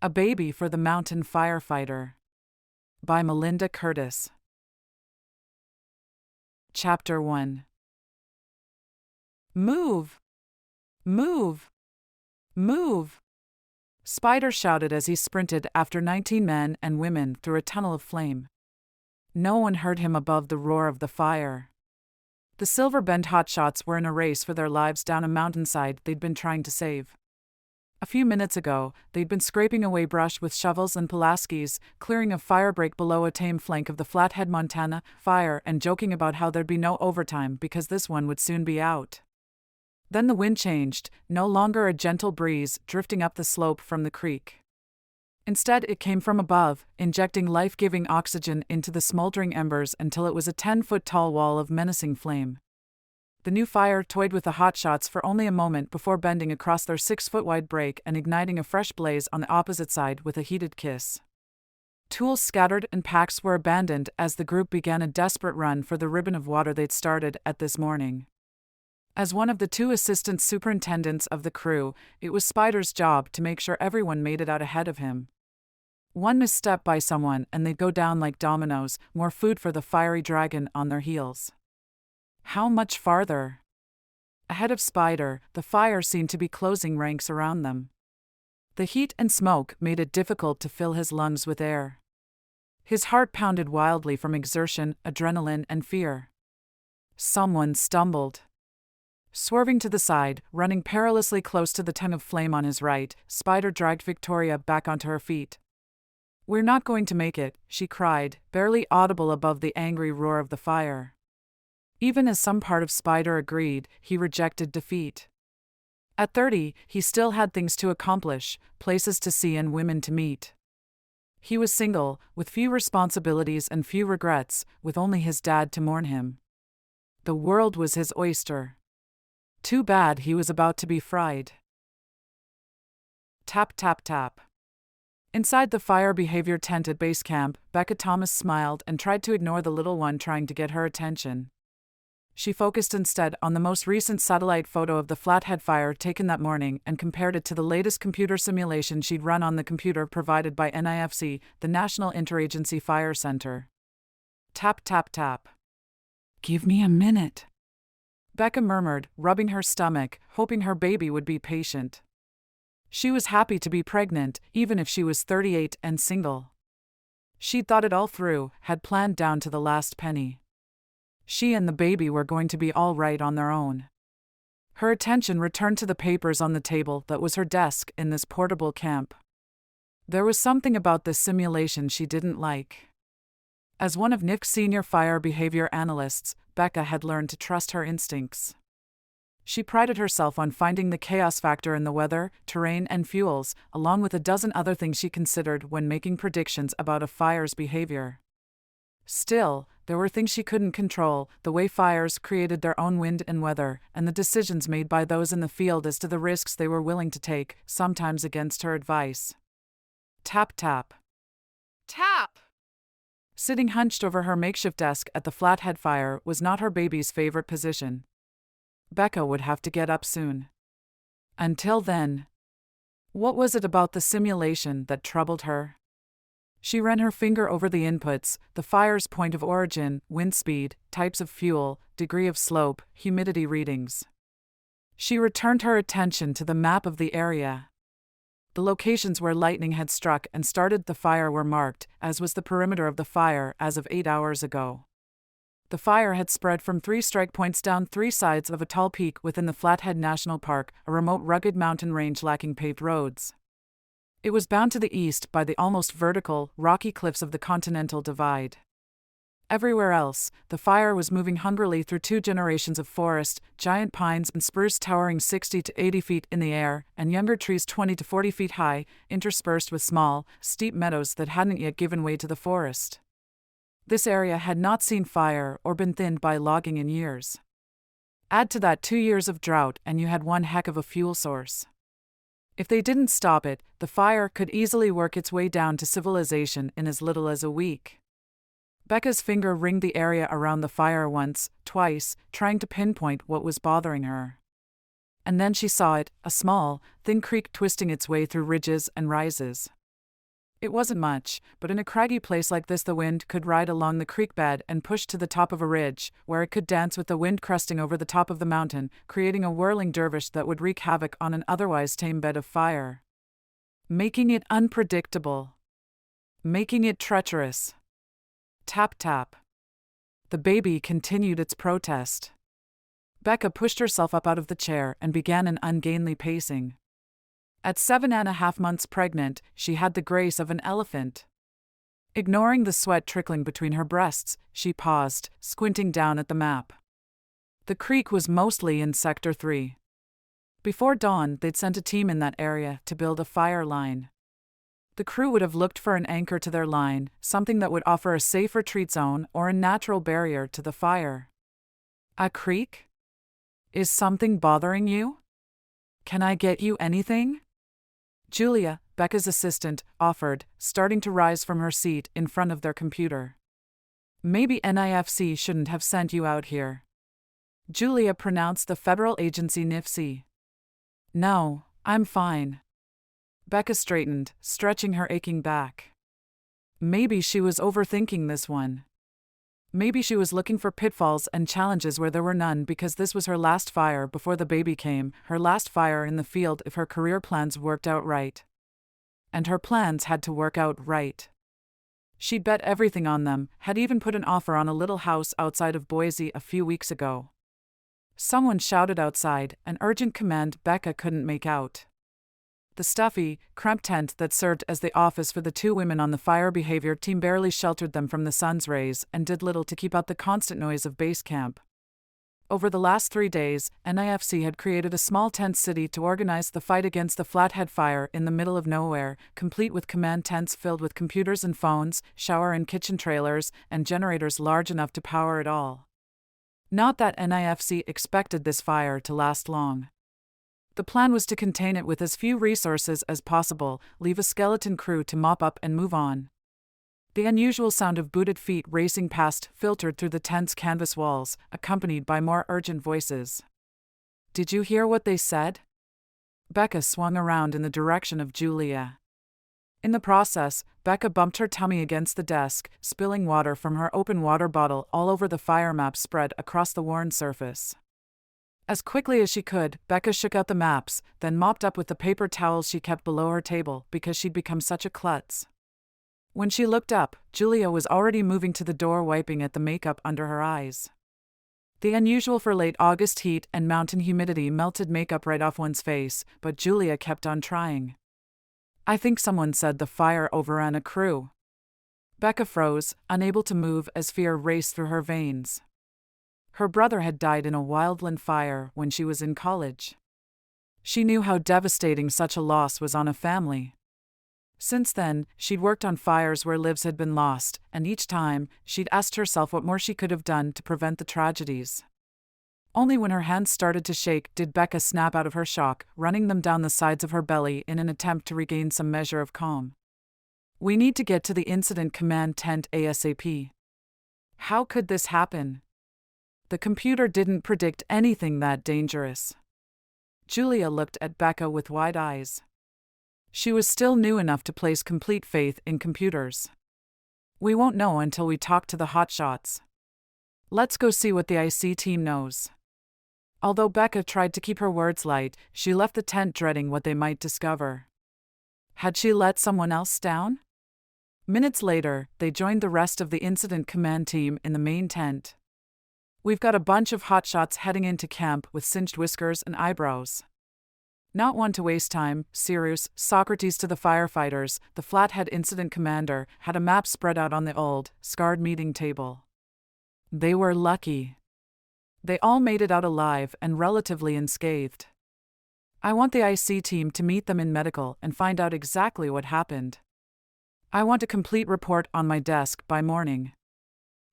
A Baby for the Mountain Firefighter by Melinda Curtis. Chapter 1. Move! Move! Move! Spider shouted as he sprinted after 19 men and women through a tunnel of flame. No one heard him above the roar of the fire. The Silver Bend hotshots were in a race for their lives down a mountainside they'd been trying to save. A few minutes ago, they'd been scraping away brush with shovels and Pulaskis, clearing a firebreak below a tame flank of the Flathead, Montana fire, and joking about how there'd be no overtime because this one would soon be out. Then the wind changed, no longer a gentle breeze drifting up the slope from the creek. Instead, it came from above, injecting life-giving oxygen into the smoldering embers until it was a 10-foot-tall wall of menacing flame. The new fire toyed with the hotshots for only a moment before bending across their 6-foot-wide break and igniting a fresh blaze on the opposite side with a heated kiss. Tools scattered and packs were abandoned as the group began a desperate run for the ribbon of water they'd started at this morning. As one of the two assistant superintendents of the crew, it was Spider's job to make sure everyone made it out ahead of him. One misstep by someone and they'd go down like dominoes, more food for the fiery dragon on their heels. How much farther? Ahead of Spider, the fire seemed to be closing ranks around them. The heat and smoke made it difficult to fill his lungs with air. His heart pounded wildly from exertion, adrenaline, and fear. Someone stumbled. Swerving to the side, running perilously close to the tongue of flame on his right, Spider dragged Victoria back onto her feet. "We're not going to make it," she cried, barely audible above the angry roar of the fire. Even as some part of Spider agreed, he rejected defeat. At 30, he still had things to accomplish, places to see and women to meet. He was single, with few responsibilities and few regrets, with only his dad to mourn him. The world was his oyster. Too bad he was about to be fried. Tap, tap, tap. Inside the fire behavior tent at base camp, Becca Thomas smiled and tried to ignore the little one trying to get her attention. She focused instead on the most recent satellite photo of the Flathead fire taken that morning and compared it to the latest computer simulation she'd run on the computer provided by NIFC, the National Interagency Fire Center. Tap, tap, tap. "Give me a minute," Becca murmured, rubbing her stomach, hoping her baby would be patient. She was happy to be pregnant, even if she was 38 and single. She'd thought it all through, had planned down to the last penny. She and the baby were going to be all right on their own. Her attention returned to the papers on the table that was her desk in this portable camp. There was something about this simulation she didn't like. As one of NIFC's senior fire behavior analysts, Becca had learned to trust her instincts. She prided herself on finding the chaos factor in the weather, terrain, and fuels, along with a dozen other things she considered when making predictions about a fire's behavior. Still, there were things she couldn't control, the way fires created their own wind and weather, and the decisions made by those in the field as to the risks they were willing to take, sometimes against her advice. Tap, tap. Tap! Sitting hunched over her makeshift desk at the Flathead fire was not her baby's favorite position. Becca would have to get up soon. Until then, what was it about the simulation that troubled her? She ran her finger over the inputs, the fire's point of origin, wind speed, types of fuel, degree of slope, humidity readings. She returned her attention to the map of the area. The locations where lightning had struck and started the fire were marked, as was the perimeter of the fire as of 8 hours ago. The fire had spread from 3 strike points down 3 sides of a tall peak within the Flathead National Park, a remote rugged mountain range lacking paved roads. It was bound to the east by the almost vertical, rocky cliffs of the Continental Divide. Everywhere else, the fire was moving hungrily through 2 generations of forest, giant pines and spruce towering 60 to 80 feet in the air, and younger trees 20 to 40 feet high, interspersed with small, steep meadows that hadn't yet given way to the forest. This area had not seen fire or been thinned by logging in years. Add to that 2 years of drought and you had one heck of a fuel source. If they didn't stop it, the fire could easily work its way down to civilization in as little as a week. Becca's finger ringed the area around the fire once, twice, trying to pinpoint what was bothering her. And then she saw it, a small, thin creek twisting its way through ridges and rises. It wasn't much, but in a craggy place like this the wind could ride along the creek bed and push to the top of a ridge, where it could dance with the wind cresting over the top of the mountain, creating a whirling dervish that would wreak havoc on an otherwise tame bed of fire. Making it unpredictable. Making it treacherous. Tap tap. The baby continued its protest. Becca pushed herself up out of the chair and began an ungainly pacing. At 7.5 months pregnant, she had the grace of an elephant. Ignoring the sweat trickling between her breasts, she paused, squinting down at the map. The creek was mostly in Sector 3. Before dawn, they'd sent a team in that area to build a fire line. The crew would have looked for an anchor to their line, something that would offer a safe retreat zone or a natural barrier to the fire. A creek? Is something bothering you? Can I get you anything? Julia, Becca's assistant, offered, starting to rise from her seat in front of their computer. Maybe NIFC shouldn't have sent you out here. Julia pronounced the federal agency NIFC. No, I'm fine. Becca straightened, stretching her aching back. Maybe she was overthinking this one. Maybe she was looking for pitfalls and challenges where there were none because this was her last fire before the baby came, her last fire in the field if her career plans worked out right. And her plans had to work out right. She'd bet everything on them, had even put an offer on a little house outside of Boise a few weeks ago. Someone shouted outside, an urgent command Becca couldn't make out. The stuffy, cramped tent that served as the office for the two women on the fire behavior team barely sheltered them from the sun's rays and did little to keep out the constant noise of base camp. Over the last 3 days, NIFC had created a small tent city to organize the fight against the Flathead Fire in the middle of nowhere, complete with command tents filled with computers and phones, shower and kitchen trailers, and generators large enough to power it all. Not that NIFC expected this fire to last long. The plan was to contain it with as few resources as possible, leave a skeleton crew to mop up and move on. The unusual sound of booted feet racing past filtered through the tent's canvas walls, accompanied by more urgent voices. Did you hear what they said? Becca swung around in the direction of Julia. In the process, Becca bumped her tummy against the desk, spilling water from her open water bottle all over the fire map spread across the worn surface. As quickly as she could, Becca shook out the maps, then mopped up with the paper towels she kept below her table because she'd become such a klutz. When she looked up, Julia was already moving to the door, wiping at the makeup under her eyes. The unusual for late August heat and mountain humidity melted makeup right off one's face, but Julia kept on trying. I think someone said the fire overran a crew. Becca froze, unable to move as fear raced through her veins. Her brother had died in a wildland fire when she was in college. She knew how devastating such a loss was on a family. Since then, she'd worked on fires where lives had been lost, and each time, she'd asked herself what more she could have done to prevent the tragedies. Only when her hands started to shake did Becca snap out of her shock, running them down the sides of her belly in an attempt to regain some measure of calm. We need to get to the incident command tent ASAP. How could this happen? The computer didn't predict anything that dangerous. Julia looked at Becca with wide eyes. She was still new enough to place complete faith in computers. We won't know until we talk to the hotshots. Let's go see what the IC team knows. Although Becca tried to keep her words light, she left the tent dreading what they might discover. Had she let someone else down? Minutes later, they joined the rest of the incident command team in the main tent. We've got a bunch of hotshots heading into camp with singed whiskers and eyebrows. Not one to waste time, Sirius, Socrates to the firefighters, the Flathead incident commander, had a map spread out on the old, scarred meeting table. They were lucky. They all made it out alive and relatively unscathed. I want the IC team to meet them in medical and find out exactly what happened. I want a complete report on my desk by morning.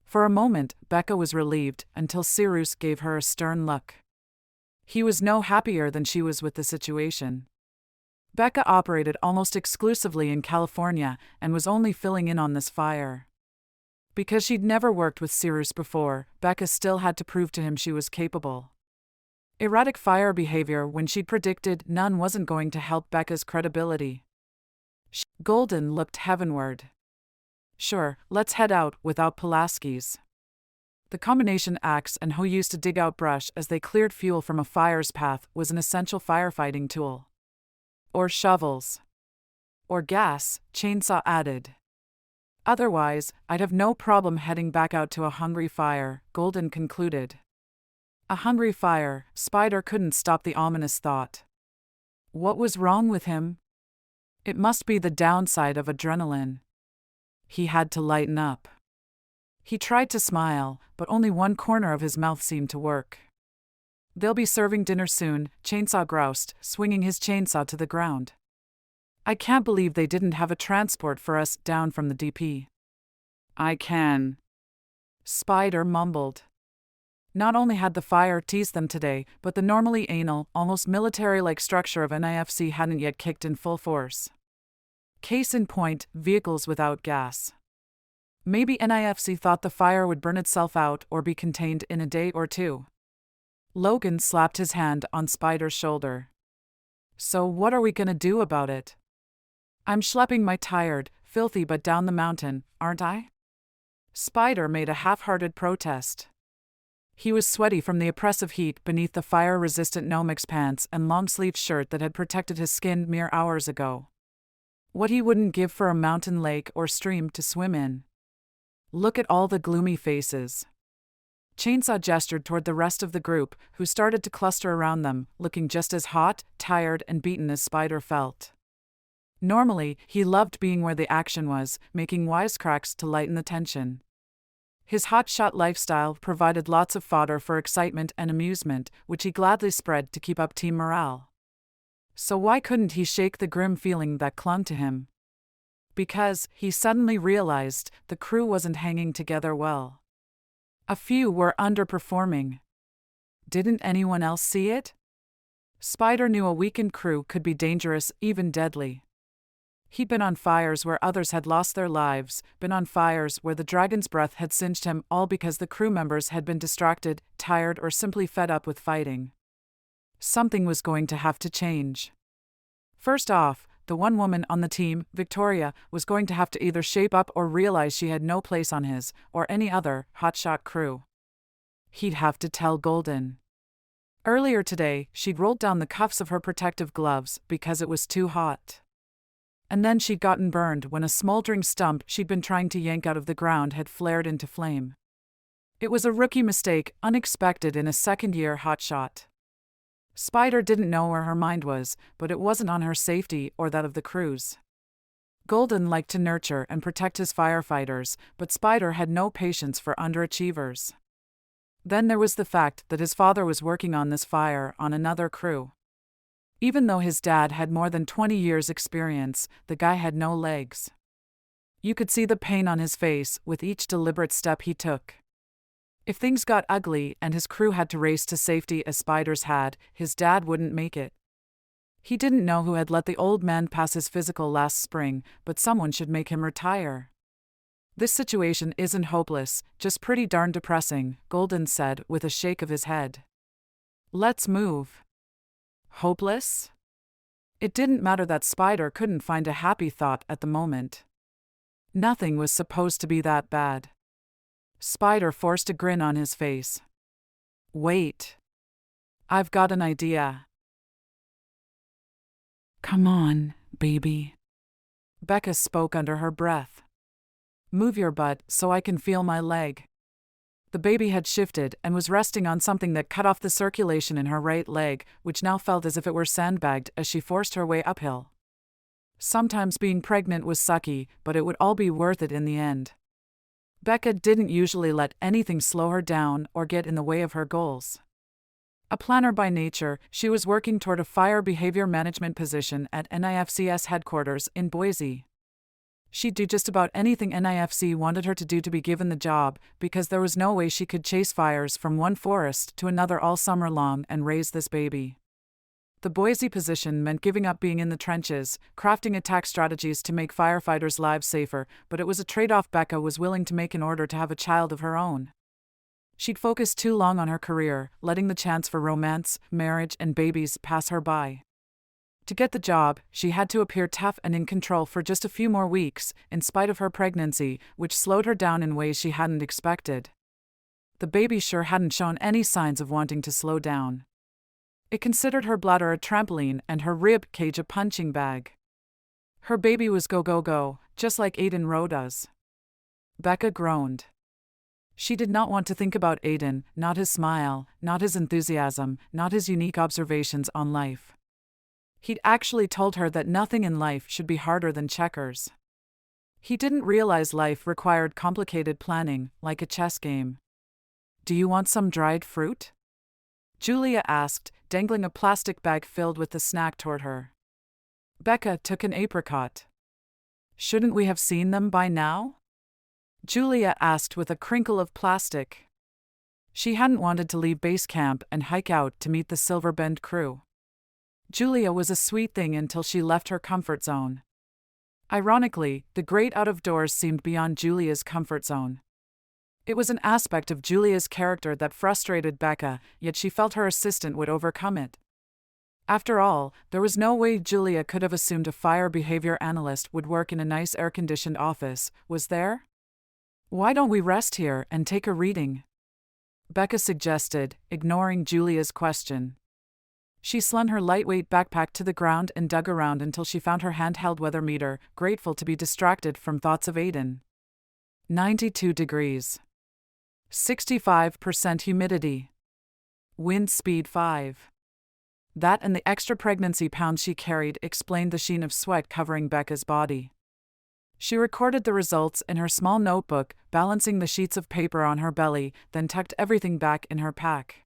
For a moment, Becca was relieved until Sirius gave her a stern look. He was no happier than she was with the situation. Becca operated almost exclusively in California and was only filling in on this fire. Because she'd never worked with Sirius before, Becca still had to prove to him she was capable. Erratic fire behavior when she'd predicted none wasn't going to help Becca's credibility. Golden looked heavenward. Sure, let's head out without Pulaski's. The combination axe and hoe used to dig out brush as they cleared fuel from a fire's path was an essential firefighting tool. Or shovels. Or gas, chainsaw added. Otherwise, I'd have no problem heading back out to a hungry fire, Golden concluded. A hungry fire, Spider couldn't stop the ominous thought. What was wrong with him? It must be the downside of adrenaline. He had to lighten up. He tried to smile, but only one corner of his mouth seemed to work. They'll be serving dinner soon, Chainsaw groused, swinging his chainsaw to the ground. I can't believe they didn't have a transport for us down from the DP. I can. Spider mumbled. Not only had the fire teased them today, but the normally anal, almost military-like structure of NIFC hadn't yet kicked in full force. Case in point, vehicles without gas. Maybe NIFC thought the fire would burn itself out or be contained in a day or two. Logan slapped his hand on Spider's shoulder. So what are we gonna do about it? I'm schlepping my tired, filthy butt down the mountain, aren't I? Spider made a half-hearted protest. He was sweaty from the oppressive heat beneath the fire-resistant Nomex pants and long-sleeved shirt that had protected his skin mere hours ago. What he wouldn't give for a mountain lake or stream to swim in. Look at all the gloomy faces. Chainsaw gestured toward the rest of the group, who started to cluster around them, looking just as hot, tired, and beaten as Spider felt. Normally, he loved being where the action was, making wisecracks to lighten the tension. His hotshot lifestyle provided lots of fodder for excitement and amusement, which he gladly spread to keep up team morale. So why couldn't he shake the grim feeling that clung to him? Because, he suddenly realized, the crew wasn't hanging together well. A few were underperforming. Didn't anyone else see it? Spider knew a weakened crew could be dangerous, even deadly. He'd been on fires where others had lost their lives, been on fires where the dragon's breath had singed him, all because the crew members had been distracted, tired, or simply fed up with fighting. Something was going to have to change. First off, the one woman on the team, Victoria, was going to have to either shape up or realize she had no place on his, or any other, hotshot crew. He'd have to tell Golden. Earlier today, she'd rolled down the cuffs of her protective gloves because it was too hot. And then she'd gotten burned when a smoldering stump she'd been trying to yank out of the ground had flared into flame. It was a rookie mistake, unexpected in a second-year hotshot. Spider didn't know where her mind was, but it wasn't on her safety or that of the crew's. Golden liked to nurture and protect his firefighters, but Spider had no patience for underachievers. Then there was the fact that his father was working on this fire on another crew. Even though his dad had more than 20 years' experience, the guy had no legs. You could see the pain on his face with each deliberate step he took. If things got ugly and his crew had to race to safety as Spider's had, his dad wouldn't make it. He didn't know who had let the old man pass his physical last spring, but someone should make him retire. This situation isn't hopeless, just pretty darn depressing, Golden said with a shake of his head. Let's move. Hopeless? It didn't matter that Spider couldn't find a happy thought at the moment. Nothing was supposed to be that bad. Spider forced a grin on his face. Wait. I've got an idea. Come on, baby. Becca spoke under her breath. Move your butt so I can feel my leg. The baby had shifted and was resting on something that cut off the circulation in her right leg, which now felt as if it were sandbagged as she forced her way uphill. Sometimes being pregnant was sucky, but it would all be worth it in the end. Becca didn't usually let anything slow her down or get in the way of her goals. A planner by nature, she was working toward a fire behavior management position at NIFCS headquarters in Boise. She'd do just about anything NIFC wanted her to do to be given the job, because there was no way she could chase fires from one forest to another all summer long and raise this baby. The Boise position meant giving up being in the trenches, crafting attack strategies to make firefighters' lives safer, but it was a trade-off Becca was willing to make in order to have a child of her own. She'd focused too long on her career, letting the chance for romance, marriage, and babies pass her by. To get the job, she had to appear tough and in control for just a few more weeks, in spite of her pregnancy, which slowed her down in ways she hadn't expected. The baby sure hadn't shown any signs of wanting to slow down. It considered her bladder a trampoline and her rib cage a punching bag. Her baby was go go go, just like Aiden Rowe does. Becca groaned. She did not want to think about Aiden, not his smile, not his enthusiasm, not his unique observations on life. He'd actually told her that nothing in life should be harder than checkers. He didn't realize life required complicated planning, like a chess game. "Do you want some dried fruit?" Julia asked, dangling a plastic bag filled with the snack toward her. Becca took an apricot. "Shouldn't we have seen them by now?" Julia asked with a crinkle of plastic. She hadn't wanted to leave base camp and hike out to meet the Silver Bend crew. Julia was a sweet thing until she left her comfort zone. Ironically, the great out-of-doors seemed beyond Julia's comfort zone. It was an aspect of Julia's character that frustrated Becca, yet she felt her assistant would overcome it. After all, there was no way Julia could have assumed a fire behavior analyst would work in a nice air-conditioned office, was there? "Why don't we rest here and take a reading?" Becca suggested, ignoring Julia's question. She slung her lightweight backpack to the ground and dug around until she found her handheld weather meter, grateful to be distracted from thoughts of Aiden. 92 degrees. 65% humidity. Wind speed 5. That and the extra pregnancy pounds she carried explained the sheen of sweat covering Becca's body. She recorded the results in her small notebook, balancing the sheets of paper on her belly, then tucked everything back in her pack.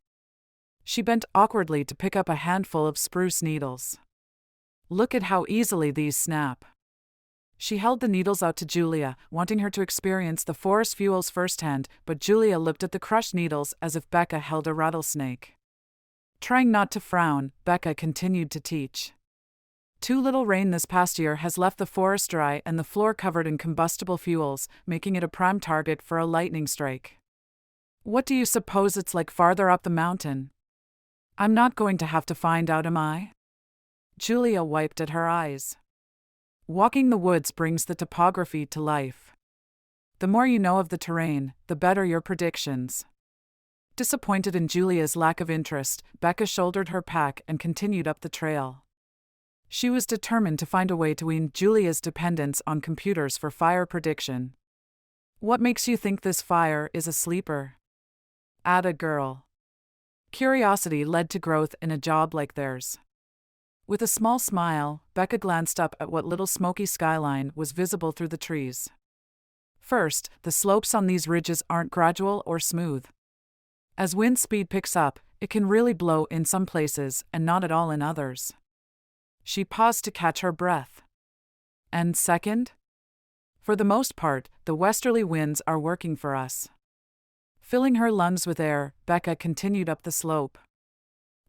She bent awkwardly to pick up a handful of spruce needles. "Look at how easily these snap." She held the needles out to Julia, wanting her to experience the forest fuels firsthand, but Julia looked at the crushed needles as if Becca held a rattlesnake. Trying not to frown, Becca continued to teach. "Too little rain this past year has left the forest dry and the floor covered in combustible fuels, making it a prime target for a lightning strike. What do you suppose it's like farther up the mountain? I'm not going to have to find out, am I?" Julia wiped at her eyes. Walking the woods brings the topography to life. The more you know of the terrain, the better your predictions. Disappointed in Julia's lack of interest, Becca shouldered her pack and continued up the trail. She was determined to find a way to wean Julia's dependence on computers for fire prediction. "What makes you think this fire is a sleeper?" "Atta girl." Curiosity led to growth in a job like theirs. With a small smile, Becca glanced up at what little smoky skyline was visible through the trees. First, the slopes on these ridges aren't gradual or smooth. As wind speed picks up, it can really blow in some places and not at all in others. She paused to catch her breath. "And second? For the most part, the westerly winds are working for us." Filling her lungs with air, Becca continued up the slope.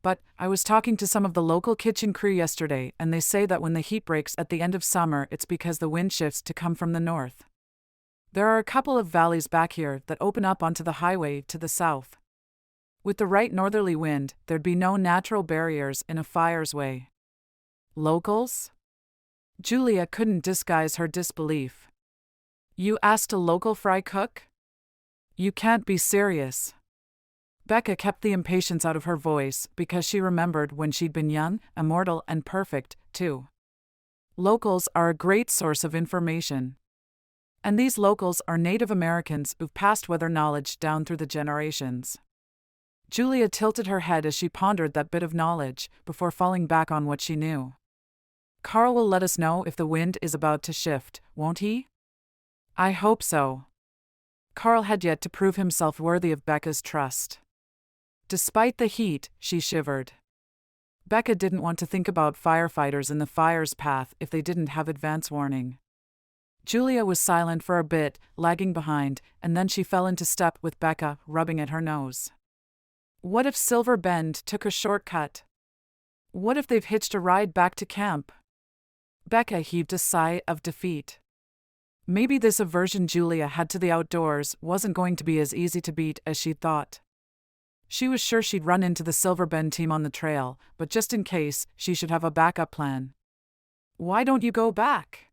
"But I was talking to some of the local kitchen crew yesterday, and they say that when the heat breaks at the end of summer, it's because the wind shifts to come from the north. There are a couple of valleys back here that open up onto the highway to the south. With the right northerly wind, there'd be no natural barriers in a fire's way." "Locals?" Julia couldn't disguise her disbelief. "You asked a local fry cook? You can't be serious." Becca kept the impatience out of her voice because she remembered when she'd been young, immortal, and perfect, too. Locals are a great source of information. And these locals are Native Americans who've passed weather knowledge down through the generations. Julia tilted her head as she pondered that bit of knowledge, before falling back on what she knew. "Carl will let us know if the wind is about to shift, won't he?" "I hope so." Carl had yet to prove himself worthy of Becca's trust. Despite the heat, she shivered. Becca didn't want to think about firefighters in the fire's path if they didn't have advance warning. Julia was silent for a bit, lagging behind, and then she fell into step with Becca, rubbing at her nose. What if Silver Bend took a shortcut? What if they've hitched a ride back to camp? Becca heaved a sigh of defeat. Maybe this aversion Julia had to the outdoors wasn't going to be as easy to beat as she'd thought. She was sure she'd run into the Silver Bend team on the trail, but just in case, she should have a backup plan. "Why don't you go back?"